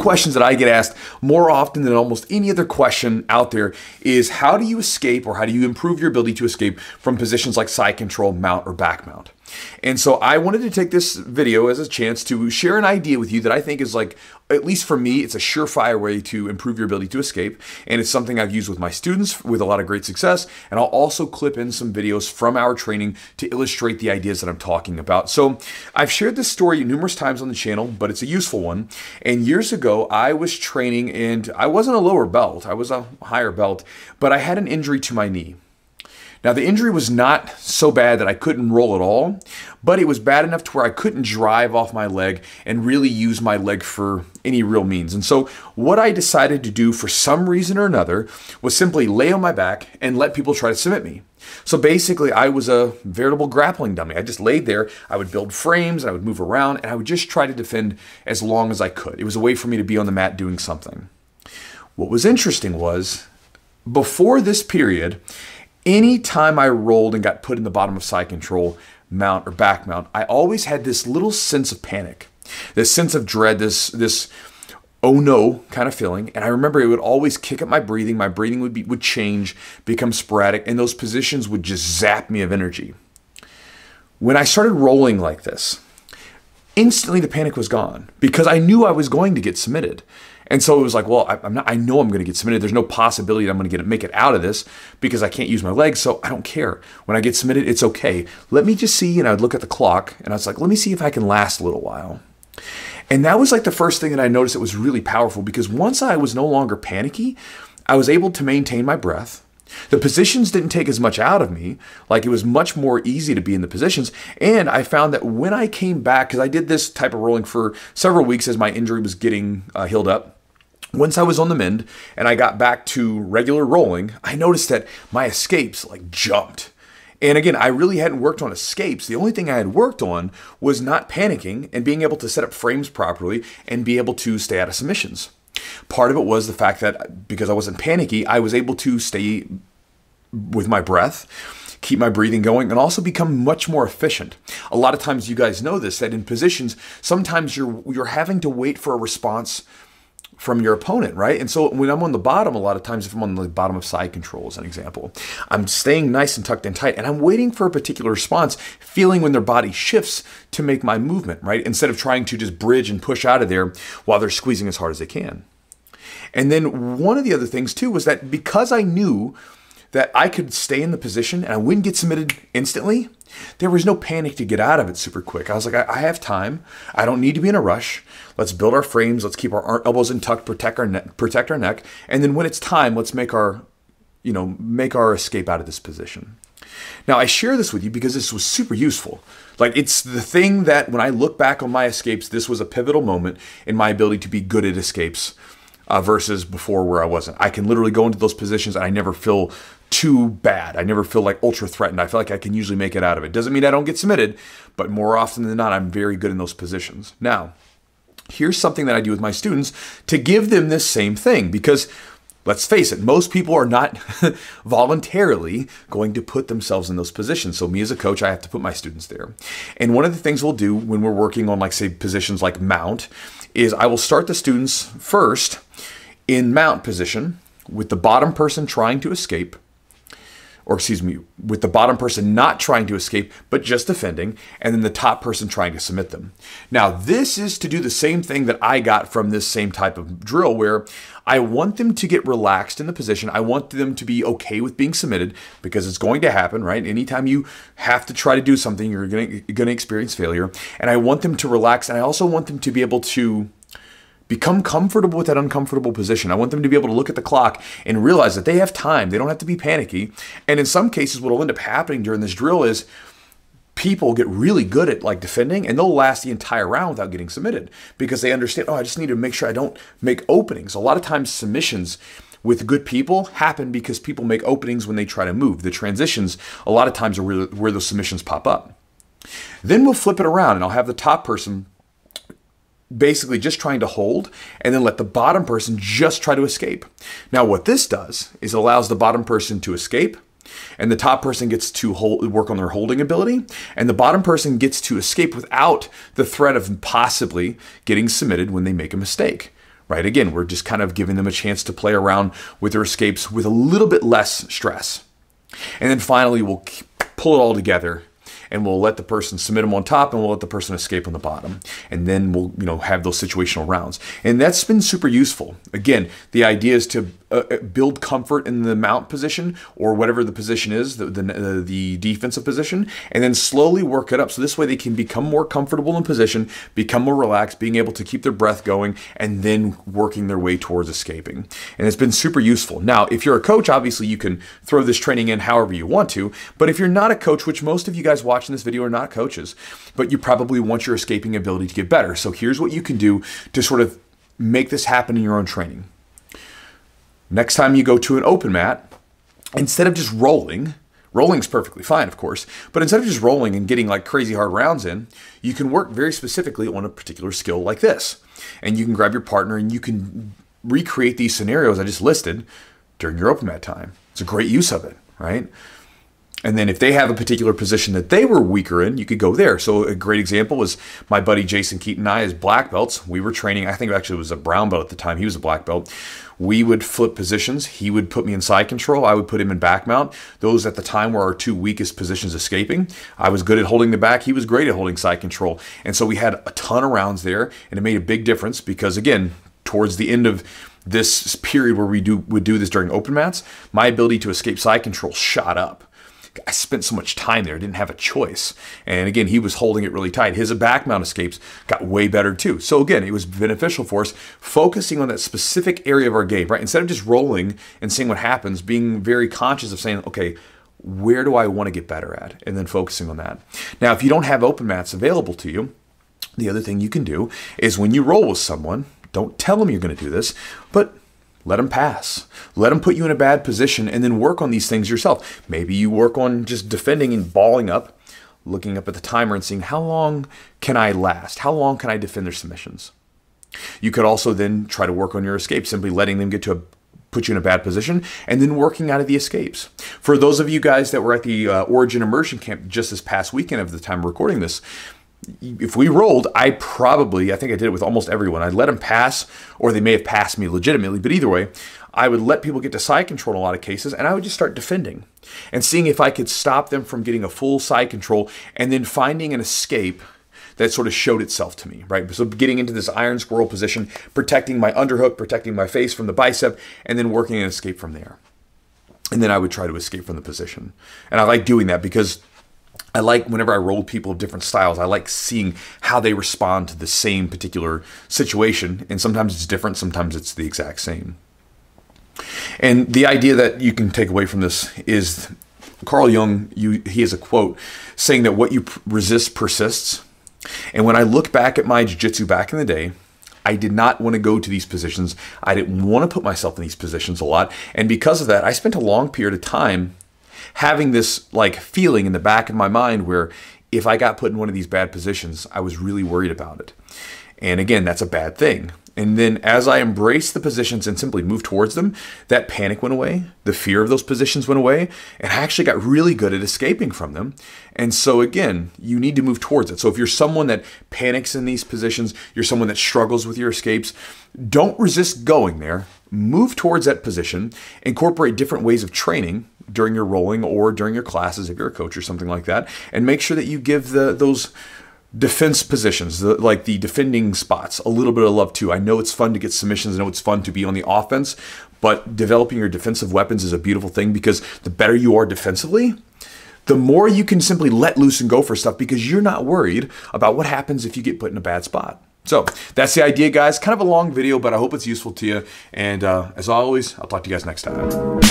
questions that I get asked more often than almost any other question out there is how do you escape, or how do you improve your ability to escape from positions like side control, mount, or back mount? And so I wanted to take this video as a chance to share an idea with you that I think is, like, at least for me, it's a surefire way to improve your ability to escape. And it's something I've used with my students with a lot of great success. And I'll also clip in some videos from our training to illustrate the ideas that I'm talking about. So I've shared this story numerous times on the channel, but it's a useful one. And years ago, I was training, and I wasn't a lower belt, I was a higher belt, but I had an injury to my knee. Now, the injury was not so bad that I couldn't roll at all, but it was bad enough to where I couldn't drive off my leg and really use my leg for any real means. And so what I decided to do for some reason or another was simply lay on my back and let people try to submit me. So basically, I was a veritable grappling dummy. I just laid there, I would build frames, and I would move around, and I would just try to defend as long as I could. It was a way for me to be on the mat doing something. What was interesting was, before this period, anytime I rolled and got put in the bottom of side control, mount, or back mount, I always had this little sense of panic, this sense of dread, this oh no kind of feeling. And I remember it would always kick up my breathing. My breathing would change, become sporadic, and those positions would just zap me of energy. When I started rolling like this, instantly the panic was gone because I knew I was going to get submitted. And so it was like, well, I know I'm going to get submitted. There's no possibility that I'm going to make it out of this because I can't use my legs, so I don't care. When I get submitted, it's okay. Let me just see, and I'd look at the clock, and I was like, let me see if I can last a little while. And that was like the first thing that I noticed that was really powerful, because once I was no longer panicky, I was able to maintain my breath. The positions didn't take as much out of me. Like, it was much more easy to be in the positions. And I found that when I came back, because I did this type of rolling for several weeks as my injury was getting healed up, once I was on the mend and I got back to regular rolling, I noticed that my escapes like jumped. And again, I really hadn't worked on escapes. The only thing I had worked on was not panicking and being able to set up frames properly and be able to stay out of submissions. Part of it was the fact that because I wasn't panicky, I was able to stay with my breath, keep my breathing going, and also become much more efficient. A lot of times, you guys know this, that in positions, sometimes you're having to wait for a response from your opponent, right? And so when I'm on the bottom, a lot of times, if I'm on the bottom of side control as an example, I'm staying nice and tucked in tight, and I'm waiting for a particular response, feeling when their body shifts to make my movement, right? Instead of trying to just bridge and push out of there while they're squeezing as hard as they can. And then one of the other things too was that because I knew that I could stay in the position and I wouldn't get submitted instantly, there was no panic to get out of it super quick. I was like, I have time. I don't need to be in a rush. Let's build our frames. Let's keep our elbows in tuck, protect our neck. And then when it's time, let's make our escape out of this position. Now, I share this with you because this was super useful. Like, it's the thing that when I look back on my escapes, this was a pivotal moment in my ability to be good at escapes versus before where I wasn't. I can literally go into those positions and I never feel too bad. I never feel like ultra threatened. I feel like I can usually make it out of it. Doesn't mean I don't get submitted, but more often than not, I'm very good in those positions. Now, here's something that I do with my students to give them this same thing, because let's face it, most people are not voluntarily going to put themselves in those positions. So me as a coach, I have to put my students there. And one of the things we'll do when we're working on, like, say, positions like mount, is I will start the students first in mount position with the bottom person trying to escape, or excuse me, with the bottom person not trying to escape, but just defending, and then the top person trying to submit them. Now, this is to do the same thing that I got from this same type of drill, where I want them to get relaxed in the position. I want them to be okay with being submitted, because it's going to happen, right? Anytime you have to try to do something, you're going to experience failure. And I want them to relax, and I also want them to be able to become comfortable with that uncomfortable position. I want them to be able to look at the clock and realize that they have time. They don't have to be panicky. And in some cases, what will end up happening during this drill is people get really good at, like, defending, and they'll last the entire round without getting submitted because they understand, oh, I just need to make sure I don't make openings. A lot of times submissions with good people happen because people make openings when they try to move. The transitions a lot of times are where those submissions pop up. Then we'll flip it around, and I'll have the top person basically just trying to hold, and then let the bottom person just try to escape. Now, what this does is it allows the bottom person to escape, and the top person gets to work on their holding ability, and the bottom person gets to escape without the threat of possibly getting submitted when they make a mistake, right? Again, we're just kind of giving them a chance to play around with their escapes with a little bit less stress. And then finally, we'll pull it all together and we'll let the person submit them on top and we'll let the person escape on the bottom. And then we'll, have those situational rounds. And that's been super useful. Again, the idea is to build comfort in the mount position or whatever the position is, the defensive position, and then slowly work it up. So this way they can become more comfortable in position, become more relaxed, being able to keep their breath going, and then working their way towards escaping. And it's been super useful. Now, if you're a coach, obviously you can throw this training in however you want to, but if you're not a coach, which most of you guys watching this video are not coaches, but you probably want your escaping ability to get better. So here's what you can do to sort of make this happen in your own training. Next time you go to an open mat, instead of just rolling's perfectly fine, of course, but instead of just rolling and getting like crazy hard rounds in, you can work very specifically on a particular skill like this. And you can grab your partner and you can recreate these scenarios I just listed during your open mat time. It's a great use of it, right? And then if they have a particular position that they were weaker in, you could go there. So a great example was my buddy Jason Keaton and I as black belts. We were training, I think actually it was a brown belt at the time. He was a black belt. We would flip positions. He would put me in side control. I would put him in back mount. Those at the time were our two weakest positions escaping. I was good at holding the back. He was great at holding side control. And so we had a ton of rounds there, and it made a big difference because, again, towards the end of this period where we would do this during open mats, my ability to escape side control shot up. I spent so much time there, I didn't have a choice. And again, he was holding it really tight. His back mount escapes got way better too. So again, it was beneficial for us focusing on that specific area of our game, right? Instead of just rolling and seeing what happens, being very conscious of saying, okay, where do I want to get better at? And then focusing on that. Now, if you don't have open mats available to you, the other thing you can do is when you roll with someone, don't tell them you're going to do this, but let them pass. Let them put you in a bad position and then work on these things yourself. Maybe you work on just defending and balling up, looking up at the timer and seeing how long can I last? How long can I defend their submissions? You could also then try to work on your escape, simply letting them put you in a bad position and then working out of the escapes. For those of you guys that were at the Origin Immersion Camp just this past weekend of the time recording this, if we rolled, I think I did it with almost everyone. I'd let them pass, or they may have passed me legitimately, but either way, I would let people get to side control in a lot of cases, and I would just start defending and seeing if I could stop them from getting a full side control and then finding an escape that sort of showed itself to me, right? So getting into this iron squirrel position, protecting my underhook, protecting my face from the bicep, and then working an escape from there. And then I would try to escape from the position. And I like doing that because I like, whenever I roll people of different styles, I like seeing how they respond to the same particular situation. And sometimes it's different, sometimes it's the exact same. And the idea that you can take away from this is Carl Jung, he has a quote saying that what you resist persists. And when I look back at my jiu-jitsu back in the day, I did not want to go to these positions. I didn't want to put myself in these positions a lot. And because of that, I spent a long period of time having this like feeling in the back of my mind where if I got put in one of these bad positions, I was really worried about it. And again, that's a bad thing. And then as I embraced the positions and simply moved towards them, that panic went away. The fear of those positions went away. And I actually got really good at escaping from them. And so again, you need to move towards it. So if you're someone that panics in these positions, you're someone that struggles with your escapes, don't resist going there. Move towards that position. Incorporate different ways of training during your rolling or during your classes if you're a coach or something like that. And make sure that you give those defense positions, like the defending spots, a little bit of love too. I know it's fun to get submissions. I know it's fun to be on the offense, but developing your defensive weapons is a beautiful thing because the better you are defensively, the more you can simply let loose and go for stuff because you're not worried about what happens if you get put in a bad spot. So that's the idea, guys. Kind of a long video, but I hope it's useful to you. And as always, I'll talk to you guys next time.